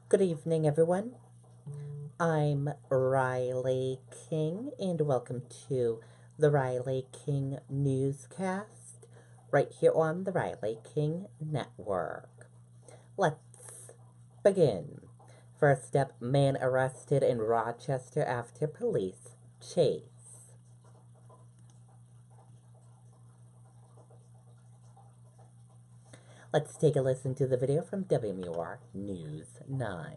Good evening, everyone. I'm Riley King, and welcome to the Riley King Newscast right here on the Riley King Network. Let's begin. First up, man arrested in Rochester after police chase. Let's take a listen to the video from WMUR News 9.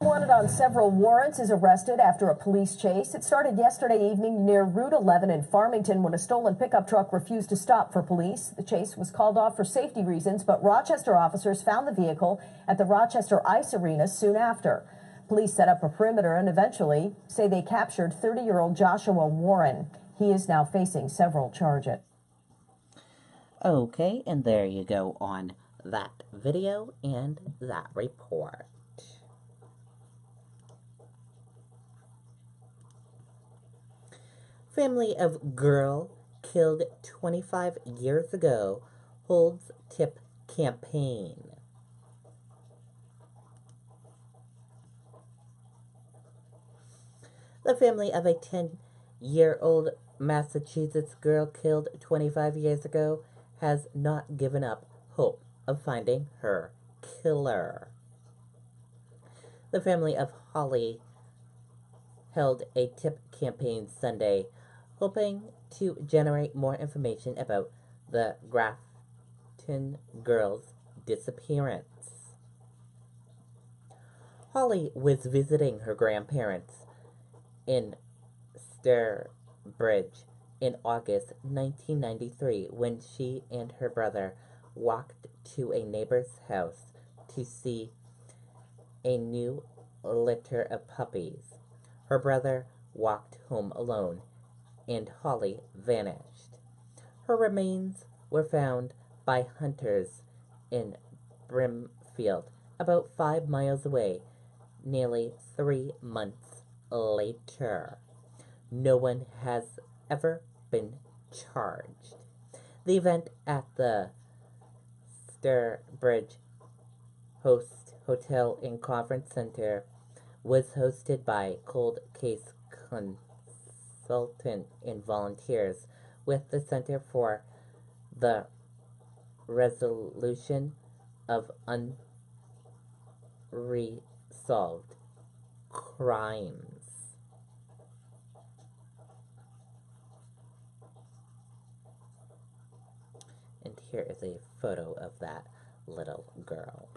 Wanted on several warrants is arrested after a police chase. It started yesterday evening near Route 11 in Farmington when a stolen pickup truck refused to stop for police. The chase was called off for safety reasons, but Rochester officers found the vehicle at the Rochester Ice Arena soon after. Police set up a perimeter and eventually say they captured 30-year-old Joshua Warren. He is now facing several charges. Okay, and there you go on that video and that report. Family of girl killed 25 years ago holds tip campaign. The family of a 10-year-old Massachusetts girl killed 25 years ago has not given up hope of finding her killer. The family of Holly held a tip campaign Sunday, hoping to generate more information about the Grafton girl's disappearance. Holly was visiting her grandparents in Sturbridge in August 1993 when she and her brother walked to a neighbor's house to see a new litter of puppies. Her brother walked home alone, and Holly vanished. Her remains were found by hunters in Brimfield, about 5 miles away, nearly 3 months later. No one has ever been charged. The event at the Sturbridge Hotel and Conference Center was hosted by cold case consultant and volunteers with the Center for the Resolution of Unresolved Crimes. And here is a photo of that little girl.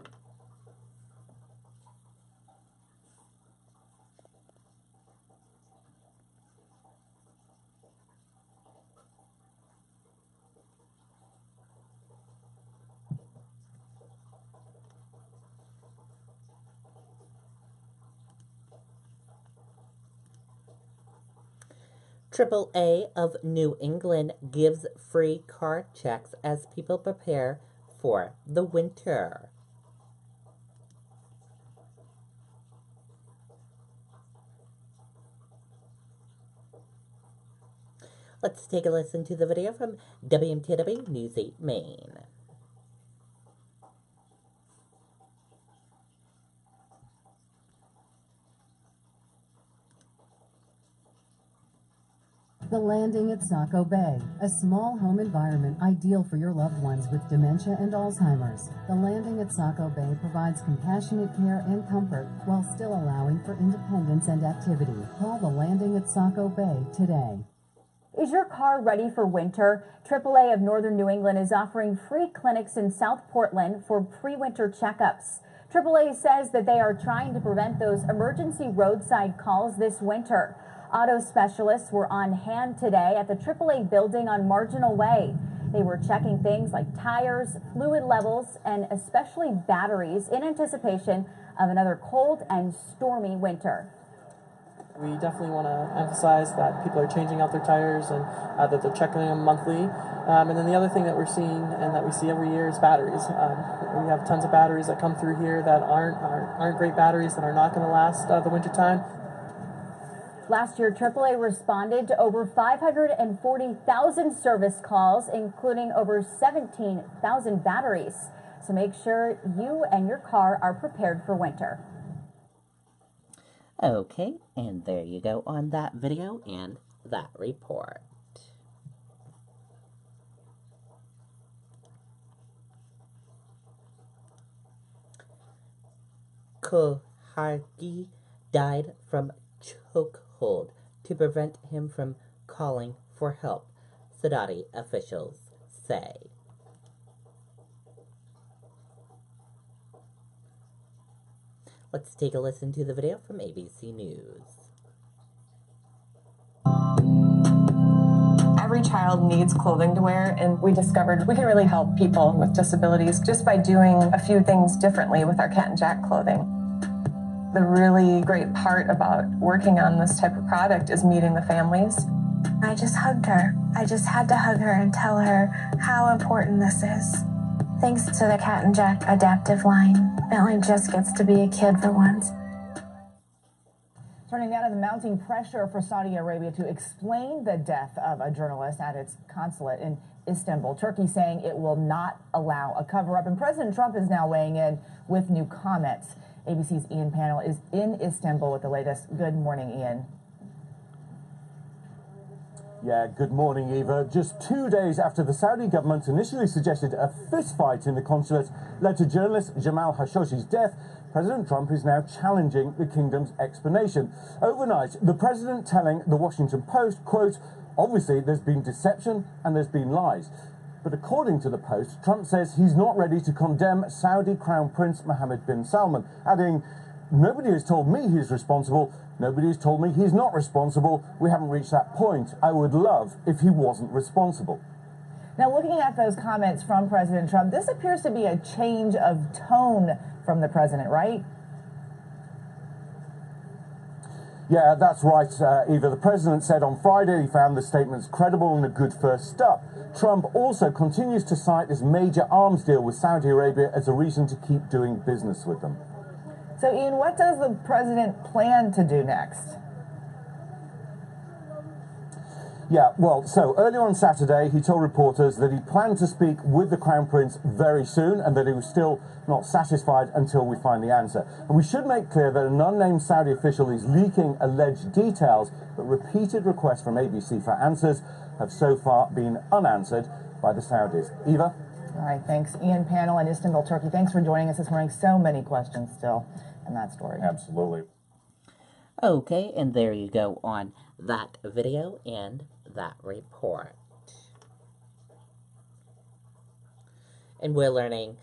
AAA of New England gives free car checks as people prepare for the winter. Let's take a listen to the video from WMTW News 8 Maine. The Landing at Saco Bay, a small home environment ideal for your loved ones with dementia and Alzheimer's. The Landing at Saco Bay provides compassionate care and comfort while still allowing for independence and activity. Call The Landing at Saco Bay today. Is your car ready for winter? AAA of Northern New England is offering free clinics in South Portland for pre-winter checkups. AAA says that they are trying to prevent those emergency roadside calls this winter. Auto specialists were on hand today at the AAA building on Marginal Way. They were checking things like tires, fluid levels, and especially batteries in anticipation of another cold and stormy winter. We definitely want to emphasize that people are changing out their tires and that they're checking them monthly. And then the other thing that we're seeing and that we see every year is batteries. We have tons of batteries that come through here that aren't great batteries, that are not going to last the winter time. Last year, AAA responded to over 540,000 service calls, including over 17,000 batteries. So make sure you and your car are prepared for winter. Okay, and there you go on that video and that report. Kohargi died from chokehold to prevent him from calling for help, Saudi officials say. Let's take a listen to the video from ABC News. Every child needs clothing to wear, and we discovered we can really help people with disabilities just by doing a few things differently with our Cat and Jack clothing. The really great part about working on this type of product is meeting the families. I just hugged her. I just had to hug her and tell her how important this is. Thanks to the Cat and Jack adaptive line, Bentley just gets to be a kid for once. Turning now to the mounting pressure for Saudi Arabia to explain the death of a journalist at its consulate in Istanbul. Turkey saying it will not allow a cover-up, and President Trump is now weighing in with new comments. ABC's Ian Panel is in Istanbul with the latest. Good morning, Ian. Yeah, good morning, Eva. Just 2 days after the Saudi government initially suggested a fistfight in the consulate led to journalist Jamal Khashoggi's death, President Trump is now challenging the kingdom's explanation. Overnight, the president telling the Washington Post, quote, "Obviously there's been deception and there's been lies." But according to the Post, Trump says he's not ready to condemn Saudi Crown Prince Mohammed bin Salman, adding, "Nobody has told me he's responsible. Nobody has told me he's not responsible. We haven't reached that point. I would love if he wasn't responsible." Now, looking at those comments from President Trump, this appears to be a change of tone from the president, right? Yeah, that's right, Eva. The president said on Friday he found the statements credible and a good first step. Trump also continues to cite this major arms deal with Saudi Arabia as a reason to keep doing business with them. So, Ian, what does the president plan to do next? Yeah, well, so earlier on Saturday, he told reporters that he planned to speak with the Crown Prince very soon and that he was still not satisfied until we find the answer. And we should make clear that an unnamed Saudi official is leaking alleged details, but repeated requests from ABC for answers have so far been unanswered by the Saudis. Eva? All right, thanks. Ian Panel in Istanbul, Turkey. Thanks for joining us this morning. So many questions still in that story. Absolutely. Okay, and there you go on that video and that report. And we're learning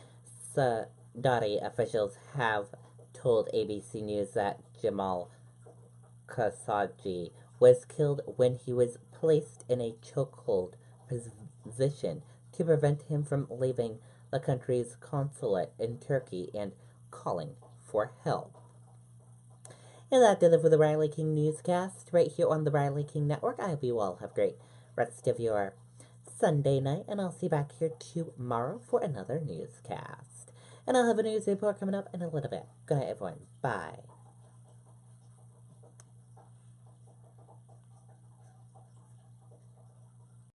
Saudi officials have told ABC News that Jamal Khashoggi was killed when he was placed in a chokehold position to prevent him from leaving the country's consulate in Turkey and calling for help. And that does it for the Riley King Newscast right here on the Riley King Network. I hope you all have a great rest of your Sunday night, and I'll see you back here tomorrow for another newscast. And I'll have a news report coming up in a little bit. Good night, everyone. Bye.